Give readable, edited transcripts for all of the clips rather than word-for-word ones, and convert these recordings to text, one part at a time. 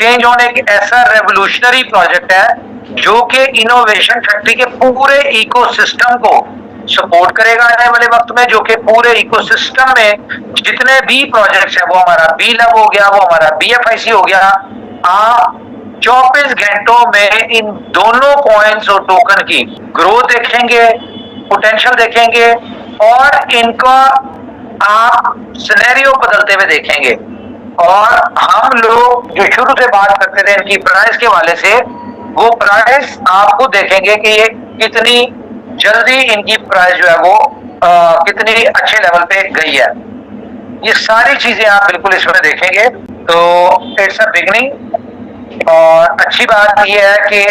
Exchange on एक ऐसा revolutionary project है जो कि इनोवेशन फैक्ट्री के पूरे इकोसिस्टम को सपोर्ट करेगा आने वाले वक्त में, जो कि पूरे इकोसिस्टम में जितने भी प्रोजेक्ट्स हैं, वो हमारा बी लैब हो गया, वो हमारा BFIC हो गया, आप 24 घंटों में इन दोनों कॉइन्स और टोकन की ग्रोथ देखेंगे, पोटेंशियल देखेंगे और इनका आप सिनेरियो बदलते हुए देखेंगे। और हम लोग जो शुरू से बात करते थे इनकी प्राइस के वाले से, वो प्राइस आपको देखेंगे कि ये कितनी जल्दी इनकी प्राइस जो है वो कितनी अच्छे लेवल पे गई है। ये सारी चीजें आप बिल्कुल इसमें देखेंगे। तो इट्स अ बिगनिंग। और अच्छी बात यह है कि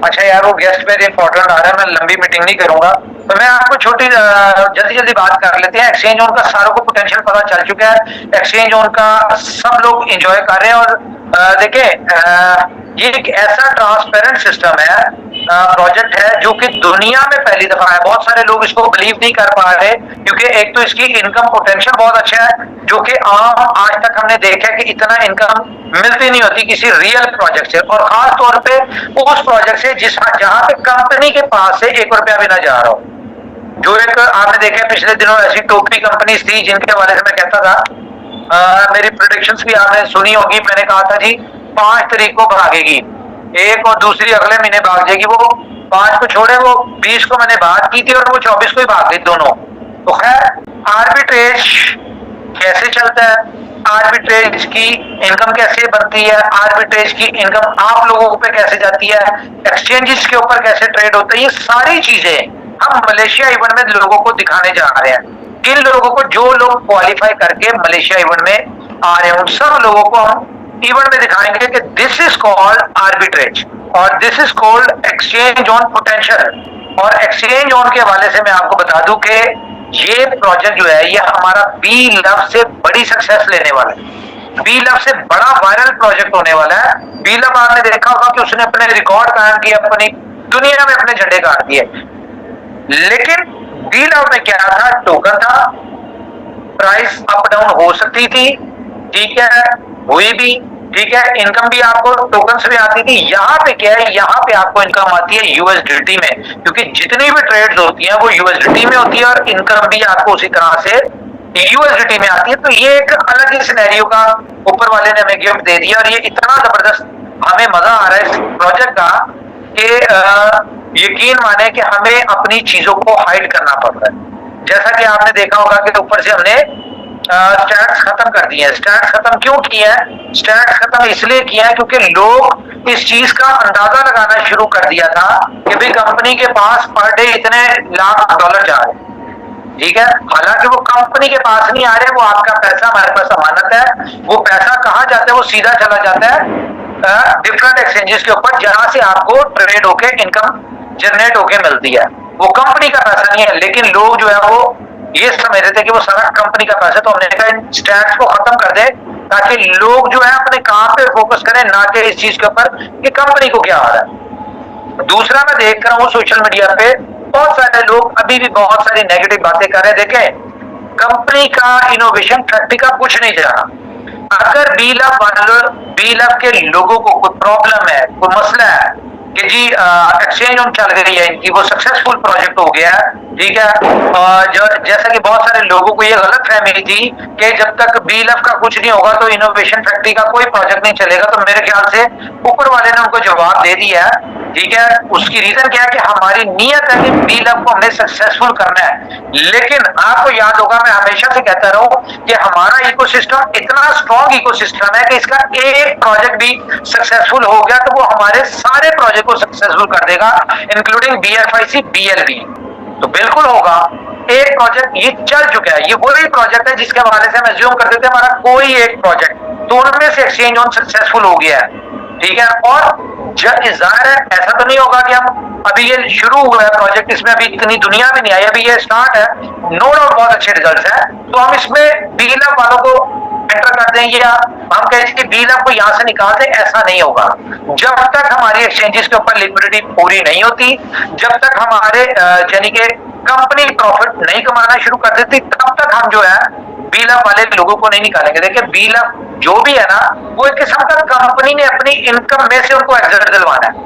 अच्छा यार, वो गेस्ट वेरी इंपॉर्टेंट आ रहा है, मैं लंबी मीटिंग नहीं करूंगा, तो मैं आपको छोटी जल्दी जल्दी बात कर लेते हैं। एक्सचेंज ऑन का सारों को पोटेंशियल पता चल चुका है, एक्सचेंज ऑन का सब लोग एंजॉय कर रहे हैं। और देखें, ये एक ऐसा ट्रांसपेरेंट सिस्टम है, प्रोजेक्ट है जो कि दुनिया में पहली दफा है। बहुत सारे लोग इसको बिलीव नहीं कर पा रहे क्योंकि एक तो इसकी इनकम पोटेंशियल बहुत अच्छा है, जो कि आम आज तक हमने देखा है कि इतना इनकम मिलती नहीं होती किसी रियल प्रोजेक्ट से, और खास तौर पे उस प्रोजेक्ट से जहां पे कंपनी के पास से 1 रुपया भी ना जा रहा हो। जो एक आपने देखा पिछले दिनों ऐसी टोपी कंपनीज थी जिनके हवाले से मैं कहता था, मेरी प्रेडिक्शंस भी आपने सुनी होगी, मैंने कहा था जी 5 तारीख को भागेगी एक और दूसरी अगले महीने भाग जाएगी। वो 5 को छोड़े, वो 20 को मैंने बात की थी और वो 24 को ही भाग गई दोनों। तो खैर, आर्बिट्रेज कैसे चलता है, आर्बिट्रेज की इनकम कैसे बनती है, आर्बिट्रेज की इनकम आप लोगों पे कैसे जाती है, एक्सचेंजेस के ऊपर कैसे ट्रेड होता है, ये सारी चीजें हम मलेशिया इवेंट में लोगों को दिखाने जा रहे हैं। किन लोगों को, जो लोग क्वालिफाई करके मलेशिया इवेंट में आ रहे हैं, उन सब लोगों को हम इवेंट में दिखाएंगे कि दिस इज कॉल्ड आर्बिट्रेज और this is called exchange on potential. और एक्सचेंज ऑन के हवाले से मैं आपको बता दूं कि ये प्रोजेक्ट जो है ये हमारा बी लव से बड़ी सक्सेस लेने वाला है, बी लव से बड़ा वायरल प्रोजेक्ट होने वाला है। बी लव आपने देखा होगा कि उसने अपने रिकॉर्ड कायम किए, अपनी दुनिया में अपने झंडे गाड़ दिए। लेकिन बी लव में क्या था, टोकन था, प्राइस अप डाउन हो सकती थी, ठीक है, हुई भी, ठीक है, इनकम भी आपको टोकन से भी आती थी। यहाँ पे क्या है, यहाँ पे आपको इनकम आती है यूएसडीटी में, क्योंकि जितनी भी ट्रेड्स होती हैं वो यूएसडीटी में होती है और इनकम भी आपको उसी तरह से यूएसडीटी में आती है। तो ये एक अलग ही सिनेरियो का ऊपर वाले ने हमें गिफ्ट दे दिया और ये इतना जबरदस्त हमें मजा आ रहा है इस प्रोजेक्ट का कि यकीन माने कि हमें अपनी चीजों को हाइड करना पड़ रहा है। जैसा कि आपने देखा होगा कि ऊपर से हमने स्टैट्स खत्म कर दिए। स्टैट्स खत्म क्यों किया है? स्टैट्स खत्म इसलिए किया है क्योंकि लोग इस चीज का अंदाजा लगाना शुरू कर दिया था कि भाई कंपनी के पास पर डे इतने लाख डॉलर जा रहे हैं, ठीक है। हालांकि वो कंपनी के पास नहीं आ रहे, वो आपका पैसा हमारे पास अमानत है। वो पैसा कहाँ जाता है? वो सीधा चला जाता है डिफरेंट एक्सचेंजेस के ऊपर, जहां से आपको ट्रेड होके इनकम जनरेट होके मिलती है। वो कंपनी का पैसा नहीं है, लेकिन लोग जो है वो ये समझ रहे थे कि वो सारा कंपनी का पैसा। तो हमने कहा इन स्टैट्स को खत्म कर दे ताकि लोग जो है अपने काम पे फोकस करें, ना कि इस चीज के ऊपर कि कंपनी को क्या आ रहा है। दूसरा, मैं देख रहा हूँ सोशल मीडिया पे बहुत सारे लोग अभी भी बहुत सारी नेगेटिव बातें कर रहे हैं। देखें, कंपनी का इनोवेशन फैक्ट्री का कुछ नहीं जा रहा। अगर बी लव के लोगों को कोई प्रॉब्लम है, कोई मसला है कि जी एक्सचेंज ऑन चल गई है इनकी, वो सक्सेसफुल प्रोजेक्ट हो गया है, ठीक है। और जैसा कि बहुत सारे लोगों को ये गलत फहमी थी कि जब तक बी लव का कुछ नहीं होगा तो इनोवेशन फैक्ट्री का कोई प्रोजेक्ट नहीं चलेगा, तो मेरे ख्याल से ऊपर वाले ने उनको जवाब दे दिया है, ठीक है। उसकी रीजन क्या है कि हमारी नीयत है कि बी लव को हमने सक्सेसफुल करना है। लेकिन आपको याद होगा, मैं हमेशा से कहता रहा हूं कि हमारा इकोसिस्टम इतना स्ट्रॉन्ग इकोसिस्टम है कि इसका एक प्रोजेक्ट भी सक्सेसफुल हो गया तो वो हमारे सारे प्रोजेक्ट को सक्सेसफुल कर देगा, इंक्लूडिंग BFIC BLB। तो बिल्कुल होगा। एक प्रोजेक्ट ये चल चुका है, ये वही प्रोजेक्ट है जिसके हवाले से हम अज्यूम करते थे हमारा कोई एक प्रोजेक्ट, तो उनमें से एक्सचेंज ऑन सक्सेसफुल हो गया है, ठीक है। और जाहिर है ऐसा तो नहीं होगा कि हम अभी ये शुरू हुआ है प्रोजेक्ट, इसमें अभी इतनी दुनिया भी नहीं आई, अभी ये स्टार्ट है, नो डाउट बहुत अच्छे रिजल्ट है। तो हम इसमें बी लव वालों को एंटर कर देंगे या हम कहेंगे कि बी लव को यहां से निकाल दें, ऐसा नहीं होगा। जब तक हमारी एक्सचेंजेस के ऊपर लिक्विडिटी पूरी नहीं होती, जब तक हमारे यानी कि कंपनी प्रॉफिट नहीं कमाना शुरू कर देती, तब तक हम जो है B-Lup वाले लोगों को नहीं निकालेंगे। देखिए B-Lup जो भी है ना, वो एक किस्म का कंपनी ने अपनी इनकम में से उनको एग्जिट दिलवाना है।